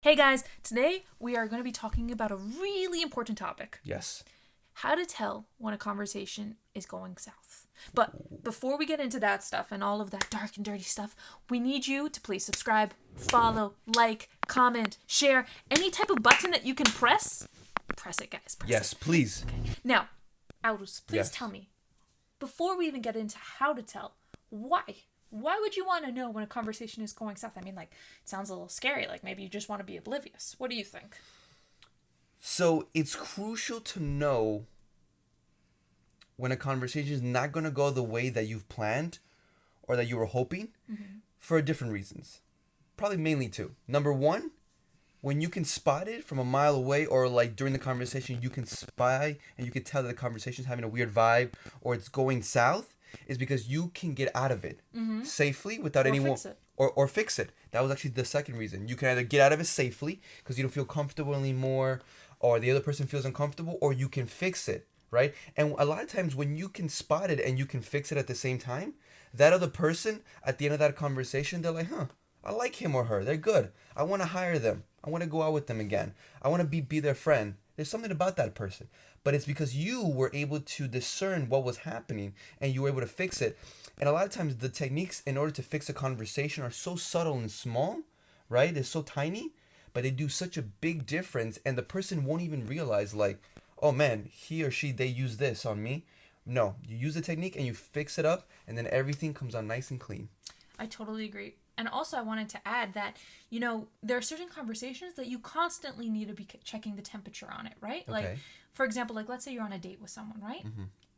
Hey guys, today we are going to be talking about a really important topic. Yes. How to tell when a conversation is going south. But before we get into that stuff and all of that dark and dirty stuff, we need you to please subscribe, follow, like, comment, share, any type of button that you can press. Press it, guys. Press Yes, it. please. Okay. Now, Aldous, please Yes. tell me, before we even get into how to tell, why? Why would you want to know when a conversation is going south? I mean, like, it sounds a little scary. Like, maybe you just want to be oblivious. What do you think? So it's crucial to know when a conversation is not going to go the way that you've planned or that you were hoping for different reasons. Probably mainly two. Number one, when you can spot it from a mile away or like during the conversation, you can spy and you can tell that the conversation is having a weird vibe or it's going south, is because you can get out of it safely without Or anyone fix it. or fix it. That was actually the second reason. You can either get out of it safely because you don't feel comfortable anymore, or the other person feels uncomfortable, or you can fix it, right? And a lot of times when you can spot it and you can fix it at the same time, that other person at the end of that conversation, they're like, I like him or her. They're good. I want to hire them. I want to go out with them again. I want to be their friend. There's something about that person. But it's because you were able to discern what was happening and you were able to fix it. And a lot of times the techniques in order to fix a conversation are so subtle and small, right? They're so tiny, but they do such a big difference, and the person won't even realize, like, oh man, he or she, they use this on me. No, you use the technique and you fix it up, and then everything comes out nice and clean. I totally agree. And also, I wanted to add that, there are certain conversations that you constantly need to be checking the temperature on it, right? Like, Okay. for example, like, let's say you're on a date with someone, right?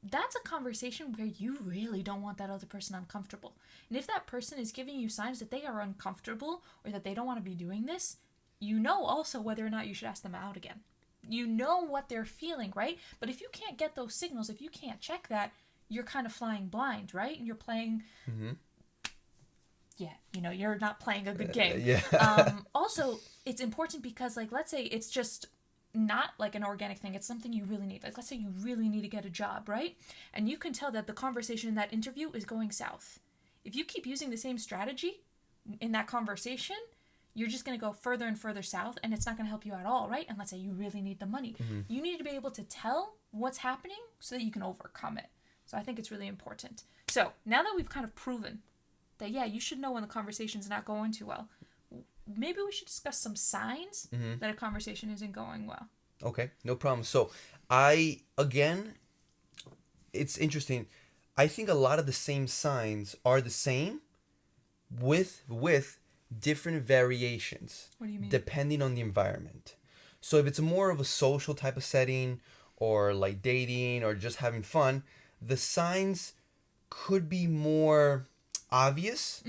That's a conversation where you really don't want that other person uncomfortable. And if that person is giving you signs that they are uncomfortable or that they don't want to be doing this, you know also whether or not you should ask them out again. You know what they're feeling, right? But if you can't get those signals, if you can't check that, you're kind of flying blind, right? And you're playing, yeah, you're not playing a good game. Yeah. Also, it's important because, like, let's say it's just not like an organic thing. It's something you really need. Like, let's say you really need to get a job, right? And you can tell that the conversation in that interview is going south. If you keep using the same strategy in that conversation, you're just going to go further and further south, and it's not going to help you at all, right? And let's say you really need the money. You need to be able to tell what's happening so that you can overcome it. So I think it's really important. So now that we've kind of proven that, yeah, you should know when the conversation's not going too well, maybe we should discuss some signs that a conversation isn't going well. Okay, no problem. So again, it's interesting. I think a lot of the same signs are the same with different variations What do you mean? depending on the environment. So if it's more of a social type of setting or like dating or just having fun, the signs could be more obvious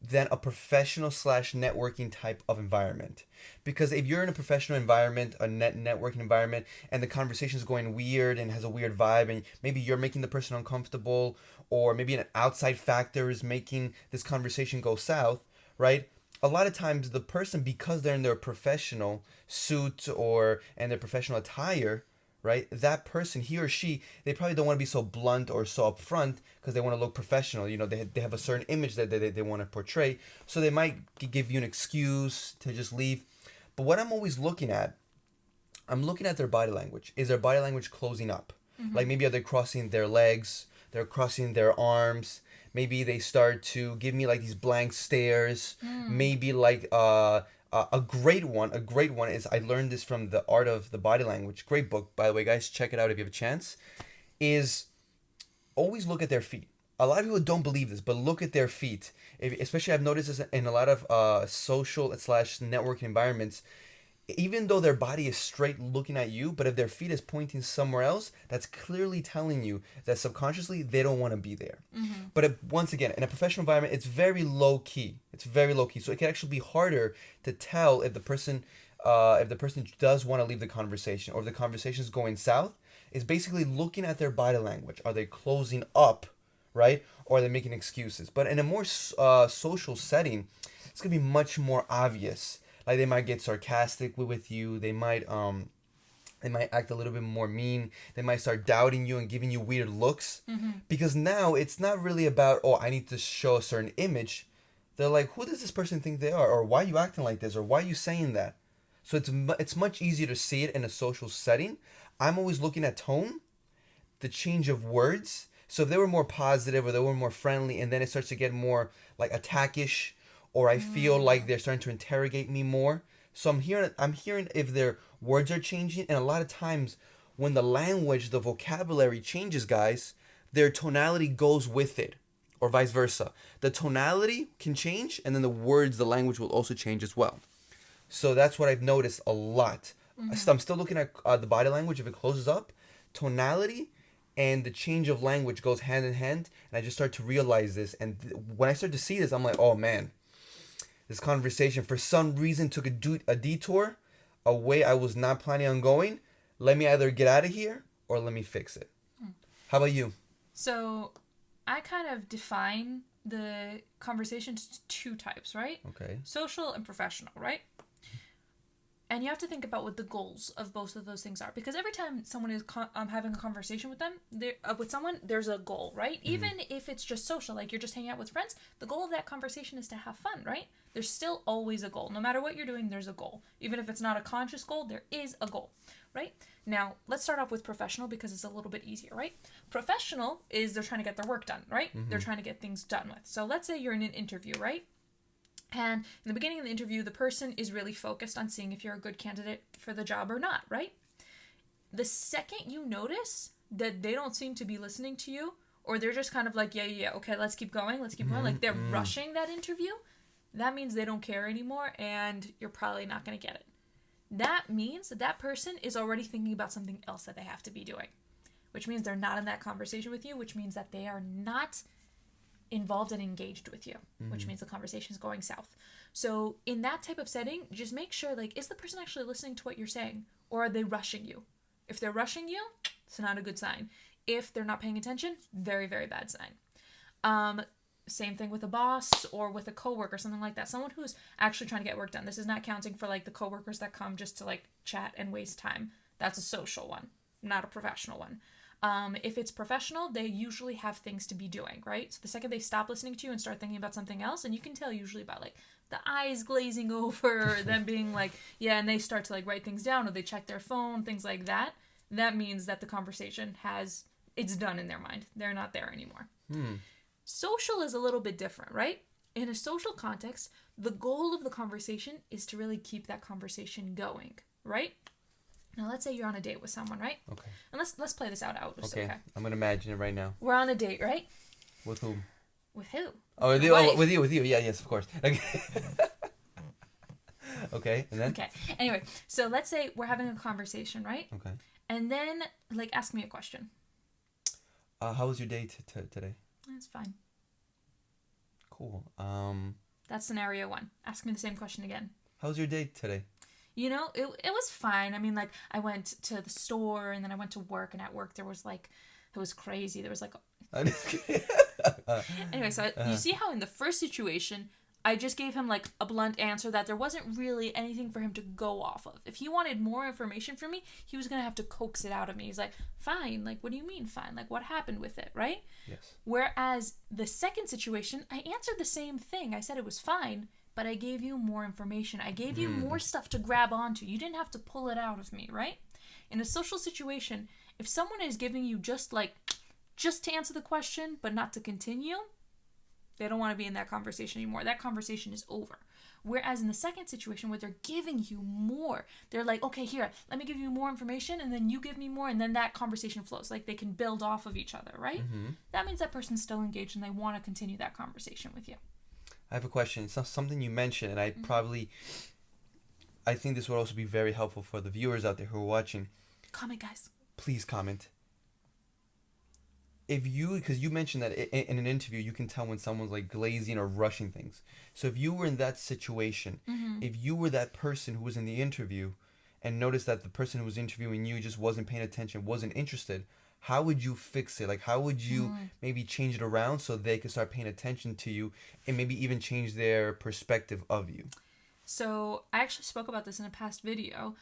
than a professional slash networking type of environment. Because if you're in a professional environment, a networking environment, and the conversation is going weird and has a weird vibe, and maybe you're making the person uncomfortable, or maybe an outside factor is making this conversation go south, right? A lot of times the person, because they're in their professional suit or and their professional attire, right? That person, he or she, they probably don't want to be so blunt or so upfront because they want to look professional. They have a certain image that they want to portray. So they might give you an excuse to just leave. But what I'm always looking at, I'm looking at their body language. Is their body language closing up? Like maybe are they crossing their legs? They're crossing their arms. Maybe they start to give me like these blank stares. Maybe like a great one is, I learned this from The Art of the Body Language. Great book, by the way, guys. Check it out if you have a chance. Is always look at their feet. A lot of people don't believe this, but look at their feet. Especially I've noticed this in a lot of social slash networking environments. Even though their body is straight looking at you, but if their feet is pointing somewhere else, that's clearly telling you that subconsciously they don't want to be there. But once again, in a professional environment, it's very low key. It's very low key. So it can actually be harder to tell if the person does want to leave the conversation or if the conversation is going south. Is basically looking at their body language. Are they closing up, right? Or are they making excuses? But in a more social setting, it's gonna be much more obvious. Like they might get sarcastic with you. They might act a little bit more mean. They might start doubting you and giving you weird looks. Because now it's not really about, oh, I need to show a certain image. they're like, who does this person think they are? Or why are you acting like this? Or why are you saying that? So it's much easier to see it in a social setting. I'm always looking at tone, the change of words. So if they were more positive or they were more friendly, and then it starts to get more like attackish, or I feel like they're starting to interrogate me more. So I'm hearing if their words are changing, and a lot of times when the language, the vocabulary changes, guys, their tonality goes with it, or vice versa. The tonality can change, and then the words, the language will also change as well. So that's what I've noticed a lot. I'm still looking at the body language. If it closes up, tonality and the change of language goes hand in hand. And I just start to realize this. And when I start to see this, I'm like, oh man, this conversation for some reason took a detour, a way I was not planning on going. Let me either get out of here or let me fix it. How about you? So I kind of define the conversations to two types, right? Okay. Social and professional, right? And you have to think about what the goals of both of those things are, because every time someone is having a conversation with them, with someone, there's a goal, right? Even if it's just social, like you're just hanging out with friends, the goal of that conversation is to have fun, right? There's still always a goal. No matter what you're doing, there's a goal. Even if it's not a conscious goal, there is a goal, right? Now, let's start off with professional because it's a little bit easier, right? Professional is they're trying to get their work done, right? They're trying to get things done with. So let's say you're in an interview, right? And in the beginning of the interview, the person is really focused on seeing if you're a good candidate for the job or not, right? The second you notice that they don't seem to be listening to you, or they're just kind of like, yeah, okay, let's keep going, like they're rushing that interview, that means they don't care anymore, and you're probably not going to get it. That means that that person is already thinking about something else that they have to be doing, which means they're not in that conversation with you, which means that they are not involved and engaged with you, which means the conversation is going south. So in that type of setting, just make sure, like, is the person actually listening to what you're saying, or are they rushing you? If they're rushing you, it's not a good sign. If they're not paying attention, very, very bad sign. Same thing with a boss or with a coworker, something like that. Someone who's actually trying to get work done. This is not counting for like the coworkers that come just to like chat and waste time. That's a social one, not a professional one. If it's professional, they usually have things to be doing, right? So the second they stop listening to you and start thinking about something else, and you can tell usually about like the eyes glazing over, them being like, yeah, and they start to like write things down, or they check their phone, things like that. That means that the conversation it's done in their mind. They're not there anymore. Social is a little bit different, right? In a social context, the goal of the conversation is to really keep that conversation going, right? Now, let's say you're on a date with someone, right? Okay. And let's play this out. Okay. I'm gonna imagine it right now. We're on a date, right? With whom? With who? Oh, with you. With you. Yeah, yes, of course. Okay. Okay, and then? Okay. Anyway, so let's say we're having a conversation, right? Okay. And then, like, ask me a question. How was your day today? That's fine. Cool. That's scenario one. Ask me the same question again. How was your day today? You know, it was fine. I mean, like, I went to the store, and then I went to work, and at work there was, like, it was crazy. There was, like... Anyway, so you see how in the first situation, I just gave him, like, a blunt answer that there wasn't really anything for him to go off of. If he wanted more information from me, he was going to have to coax it out of me. He's like, fine. Like, what do you mean fine? Like, what happened with it, right? Yes. Whereas the second situation, I answered the same thing. I said it was fine, but I gave you more information. I gave you more stuff to grab onto. You didn't have to pull it out of me, right? In a social situation, if someone is giving you just to answer the question, but not to continue, they don't want to be in that conversation anymore. That conversation is over. Whereas in the second situation where they're giving you more, they're like, okay, here, let me give you more information, and then you give me more, and then that conversation flows. Like, they can build off of each other, right? That means that person's still engaged, and they want to continue that conversation with you. I have a question. It's something you mentioned, and I think this would also be very helpful for the viewers out there who are watching. Comment, guys. Please comment. Because you mentioned that in an interview, you can tell when someone's like glazing or rushing things. So if you were in that situation, if you were that person who was in the interview and noticed that the person who was interviewing you just wasn't paying attention, wasn't interested, how would you fix it? Like, how would you maybe change it around so they could start paying attention to you and maybe even change their perspective of you? So I actually spoke about this in a past video,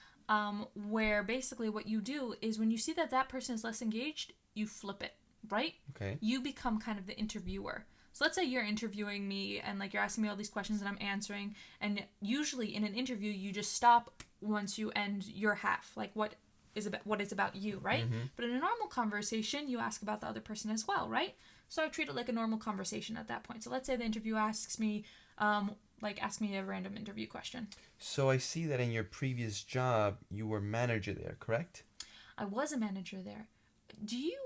where basically what you do is when you see that person is less engaged, you flip it, right? Okay. You become kind of the interviewer. So let's say you're interviewing me and like you're asking me all these questions and I'm answering, and usually in an interview you just stop once you end your half, like what is about you, right? But in a normal conversation you ask about the other person as well, right? So I treat it like a normal conversation at that point. So let's say the interview asks me ask me a random interview question. So I see that in your previous job you were manager there, correct? I was a manager there. Do you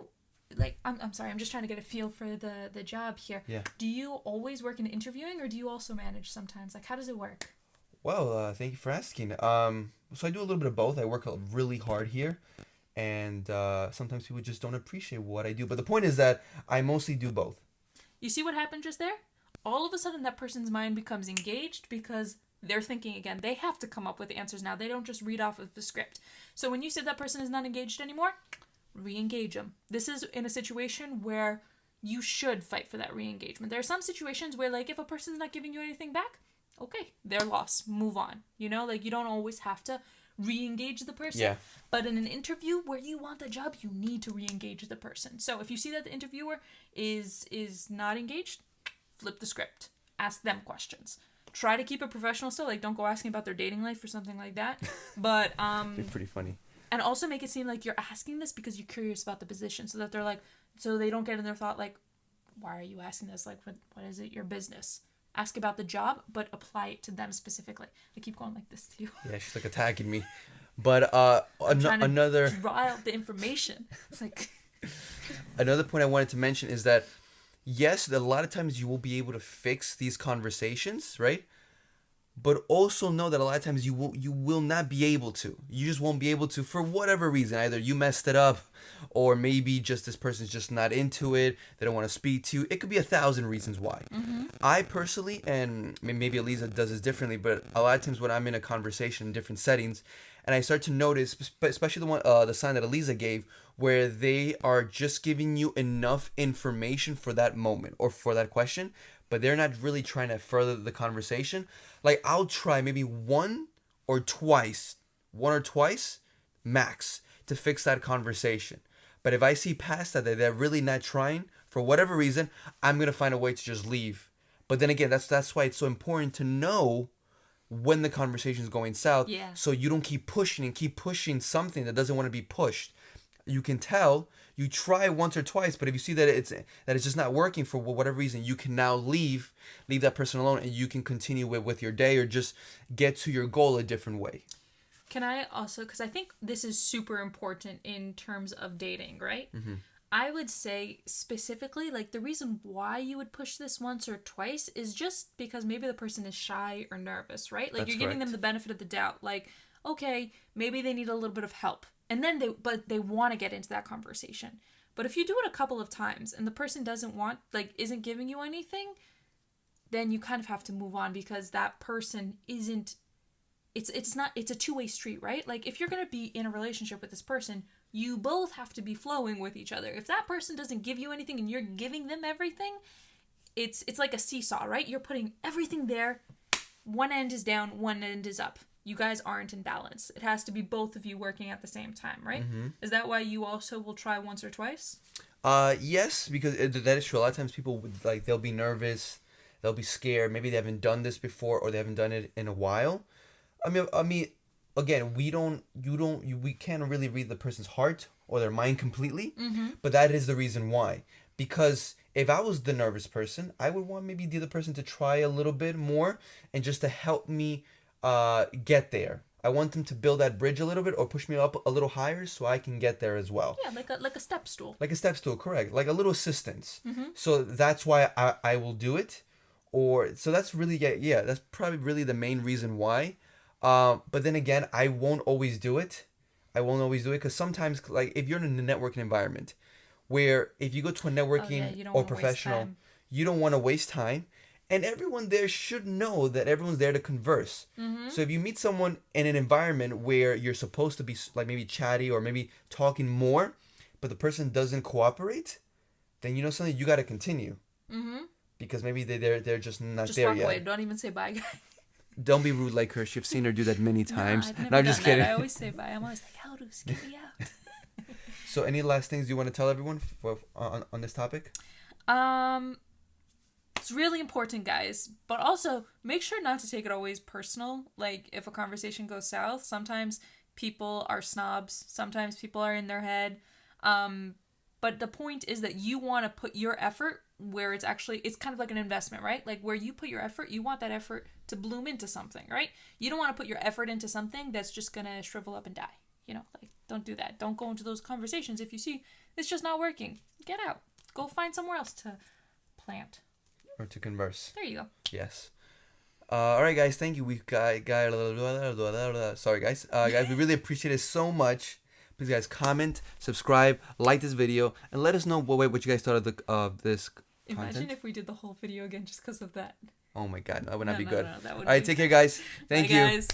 I'm sorry, I'm just trying to get a feel for the job here. Yeah. Do you always work in interviewing or do you also manage sometimes? Like, how does it work? Well, thank you for asking. So I do a little bit of both. I work really hard here, and sometimes people just don't appreciate what I do. But the point is that I mostly do both. You see what happened just there? All of a sudden that person's mind becomes engaged because they're thinking again. They have to come up with answers now. They don't just read off of the script. So when you said that person is not engaged anymore, re-engage them. This is in a situation where you should fight for that re-engagement. There are some situations where, like, if a person's not giving you anything back, okay, their loss, move on. You know, like, you don't always have to re-engage the person. Yeah. But in an interview where you want the job, you need to re-engage the person. So if you see that the interviewer is not engaged, flip the script. Ask them questions. Try to keep it professional still. Like, don't go asking about their dating life or something like that. But It's pretty funny. and also make it seem like you're asking this because you're curious about the position, so that they're like, so they don't get in their thought like, why are you asking this? Like, what is it? Your business. Ask about the job, but apply it to them specifically. I keep going like this to you. Yeah, she's like attacking me. But another draw out the information. It's like another point I wanted to mention is that yes, a lot of times you will be able to fix these conversations, right? But also know that a lot of times you will not be able to. You just won't be able to for whatever reason. Either you messed it up, or maybe just this person's just not into it. They don't want to speak to you. It could be 1,000 reasons why. I personally, and maybe Elisa does this differently, but a lot of times when I'm in a conversation in different settings, and I start to notice, especially the sign that Elisa gave, where they are just giving you enough information for that moment or for that question, but they're not really trying to further the conversation. Like, I'll try maybe one or twice max to fix that conversation. But if I see past that they're really not trying for whatever reason, I'm gonna find a way to just leave. But then again, that's why it's so important to know when the conversation is going south. Yeah. So you don't keep pushing something that doesn't want to be pushed. You can tell. You try once or twice, but if you see that it's just not working for whatever reason, you can now leave that person alone, and you can continue with your day or just get to your goal a different way. Can I also, because I think this is super important in terms of dating, right? I would say specifically, like, the reason why you would push this once or twice is just because maybe the person is shy or nervous, right? Like, That's you're giving them correct. the benefit of the doubt. Like, okay, maybe they need a little bit of help. And then they want to get into that conversation. But if you do it a couple of times and the person isn't giving you anything, then you kind of have to move on, because that person isn't, it's a two-way street, right? Like, if you're going to be in a relationship with this person, you both have to be flowing with each other. If that person doesn't give you anything and you're giving them everything, it's like a seesaw, right? You're putting everything there. One end is down, one end is up. You guys aren't in balance. It has to be both of you working at the same time, right? Is that why you also will try once or twice? Yes, because that is true. A lot of times people would, like, they'll be nervous, they'll be scared. Maybe they haven't done this before, or they haven't done it in a while. I mean, again, we can't really read the person's heart or their mind completely, but that is the reason why. Because if I was the nervous person, I would want maybe the other person to try a little bit more and just to help me get there. I want them to build that bridge a little bit or push me up a little higher so I can get there as well. Yeah, like a step stool. Like a step stool, correct. Like a little assistance. So that's why I will do it. So that's really, yeah, that's probably really the main reason why. But then again, I won't always do it. Because sometimes, like, if you're in a networking environment where if you go to a networking you don't or wanna waste professional, time. you don't want to waste time. And everyone there should know that everyone's there to converse. So if you meet someone in an environment where you're supposed to be, like, maybe chatty or maybe talking more, but the person doesn't cooperate, then you know something, you got to continue. Because maybe they're just not Just there walk yet. away. Don't even say bye, guys. Don't be rude like her. You've seen her do that many times. I've never No, I'm done just kidding. that. I always say bye. I'm always like, how to skip me out. So any last things you want to tell everyone on this topic? It's really important, guys. But also, make sure not to take it always personal. Like, if a conversation goes south, sometimes people are snobs. Sometimes people are in their head. But the point is that you want to put your effort where it's kind of like an investment, right? Like, where you put your effort, you want that effort to bloom into something, right? You don't want to put your effort into something that's just going to shrivel up and die. Like, don't do that. Don't go into those conversations if you see it's just not working. Get out. Go find somewhere else to plant. Or to converse. There you go. Yes. All right, guys. Thank you. We got sorry, guys. Guys, we really appreciate it so much. Please, guys, comment, subscribe, like this video, and let us know what you guys thought of this Imagine content. if we did the whole video again just because of that. Oh my God, that would not be good. No, that would All right, take care, guys. Thank Bye, you. guys.